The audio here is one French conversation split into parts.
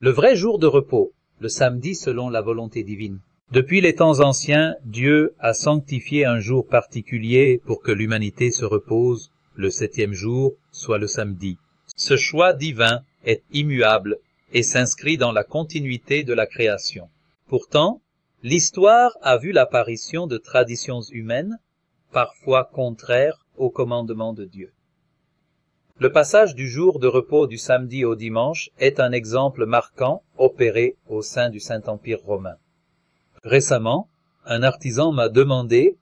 Le vrai jour de repos, le samedi selon la volonté divine. Depuis les temps anciens, Dieu a sanctifié un jour particulier pour que l'humanité se repose, le 7e jour, soit le samedi. Ce choix divin est immuable et s'inscrit dans la continuité de la création. Pourtant, l'histoire a vu l'apparition de traditions humaines, parfois contraires au commandement de Dieu. Le passage du jour de repos du samedi au dimanche est un exemple marquant opéré au sein du Saint-Empire romain. Récemment, un artisan m'a demandé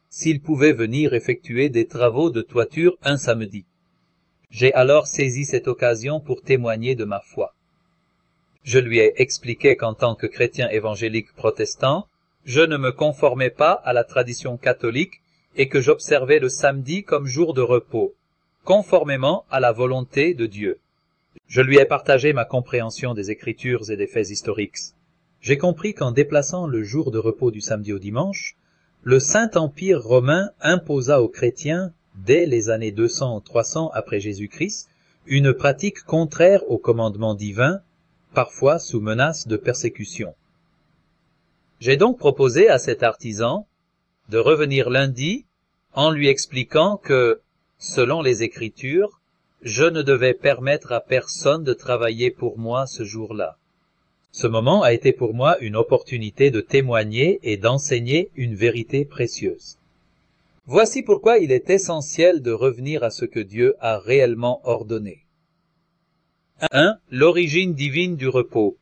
s'il pouvait venir effectuer des travaux de toiture un samedi. J'ai alors saisi cette occasion pour témoigner de ma foi. Je lui ai expliqué qu'en tant que chrétien évangélique protestant, je ne me conformais pas à la tradition catholique et que j'observais le samedi comme jour de repos, conformément à la volonté de Dieu. Je lui ai partagé ma compréhension des Écritures et des faits historiques. J'ai compris qu'en déplaçant le jour de repos du samedi au dimanche, le Saint-Empire romain imposa aux chrétiens, dès les années 200 ou 300 après Jésus-Christ, une pratique contraire au commandement divin, parfois sous menace de persécution. J'ai donc proposé à cet artisan de revenir lundi en lui expliquant que, selon les Écritures, je ne devais permettre à personne de travailler pour moi ce jour-là. Ce moment a été pour moi une opportunité de témoigner et d'enseigner une vérité précieuse. Voici pourquoi il est essentiel de revenir à ce que Dieu a réellement ordonné. 1. L'origine divine du repos.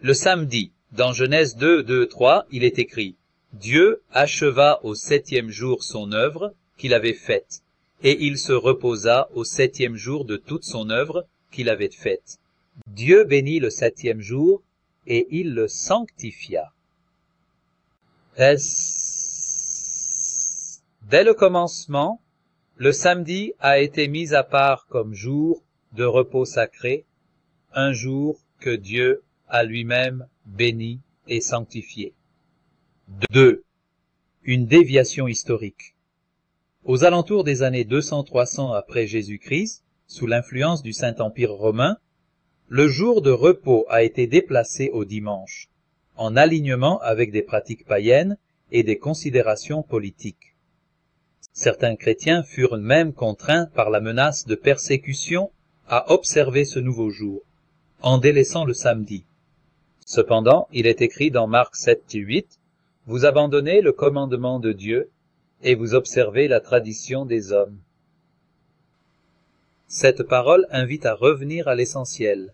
Le samedi, dans Genèse 2, 2, 3, il est écrit « Dieu acheva au 7e jour son œuvre qu'il avait faite, et il se reposa au 7e jour de toute son œuvre qu'il avait faite. Dieu bénit le 7e jour, et il le sanctifia. » Dès le commencement, le samedi a été mis à part comme jour de repos sacré, un jour que Dieu a lui-même béni et sanctifié. 2. Une déviation historique. Aux alentours des années 200-300 après Jésus-Christ, sous l'influence du Saint-Empire romain, le jour de repos a été déplacé au dimanche, en alignement avec des pratiques païennes et des considérations politiques. Certains chrétiens furent même contraints par la menace de persécution à observer ce nouveau jour, en délaissant le samedi. Cependant, il est écrit dans Marc 7-8, « Vous abandonnez le commandement de Dieu et vous observez la tradition des hommes. » Cette parole invite à revenir à l'essentiel,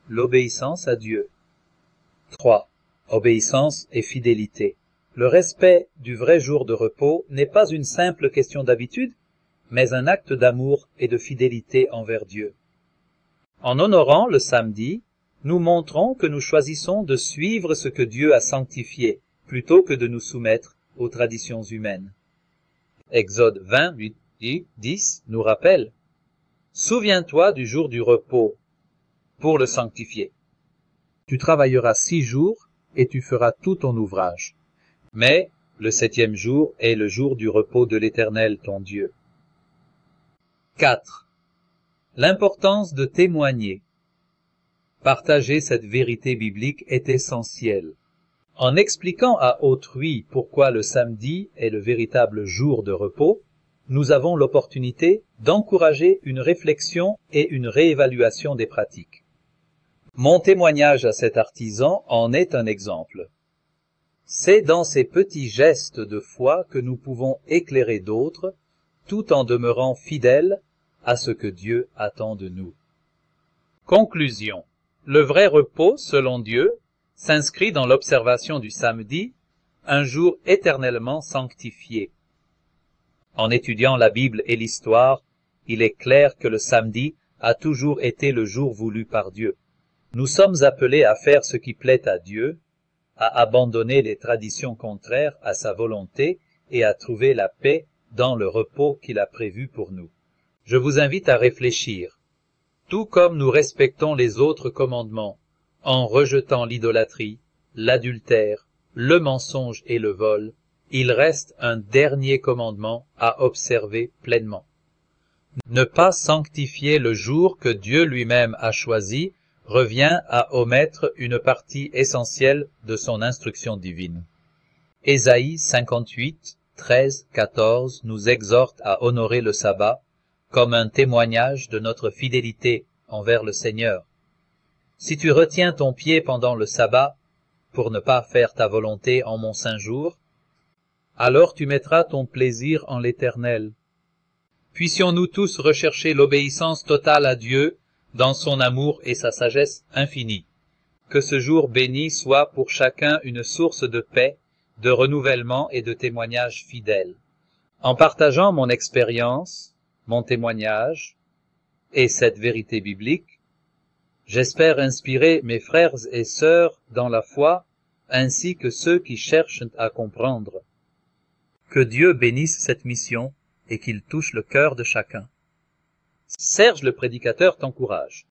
l'obéissance à Dieu. 3. Obéissance et fidélité. Le respect du vrai jour de repos n'est pas une simple question d'habitude, mais un acte d'amour et de fidélité envers Dieu. En honorant le samedi, nous montrons que nous choisissons de suivre ce que Dieu a sanctifié, plutôt que de nous soumettre aux traditions humaines. Exode 20, 8, 10 nous rappelle « Souviens-toi du jour du repos pour le sanctifier. Tu travailleras 6 jours et tu feras tout ton ouvrage. Mais le 7e jour est le jour du repos de l'Éternel ton Dieu. » 4. L'importance de témoigner. Partager cette vérité biblique est essentiel. En expliquant à autrui pourquoi le samedi est le véritable jour de repos, nous avons l'opportunité d'encourager une réflexion et une réévaluation des pratiques. Mon témoignage à cet artisan en est un exemple. C'est dans ces petits gestes de foi que nous pouvons éclairer d'autres, tout en demeurant fidèles à ce que Dieu attend de nous. Conclusion. Le vrai repos, selon Dieu, s'inscrit dans l'observation du samedi, un jour éternellement sanctifié. En étudiant la Bible et l'histoire, il est clair que le samedi a toujours été le jour voulu par Dieu. Nous sommes appelés à faire ce qui plaît à Dieu, à abandonner les traditions contraires à sa volonté et à trouver la paix dans le repos qu'il a prévu pour nous. Je vous invite à réfléchir. Tout comme nous respectons les autres commandements, en rejetant l'idolâtrie, l'adultère, le mensonge et le vol, il reste un dernier commandement à observer pleinement. Ne pas sanctifier le jour que Dieu lui-même a choisi revient à omettre une partie essentielle de son instruction divine. Ésaïe 58, 13, 14 nous exhorte à honorer le sabbat comme un témoignage de notre fidélité envers le Seigneur. Si tu retiens ton pied pendant le sabbat pour ne pas faire ta volonté en mon saint jour, alors tu mettras ton plaisir en l'Éternel. Puissions-nous tous rechercher l'obéissance totale à Dieu dans son amour et sa sagesse infinie. Que ce jour béni soit pour chacun une source de paix, de renouvellement et de témoignages fidèles. En partageant mon expérience, mon témoignage et cette vérité biblique, j'espère inspirer mes frères et sœurs dans la foi, ainsi que ceux qui cherchent à comprendre. Que Dieu bénisse cette mission et qu'il touche le cœur de chacun. Serge le prédicateur t'encourage.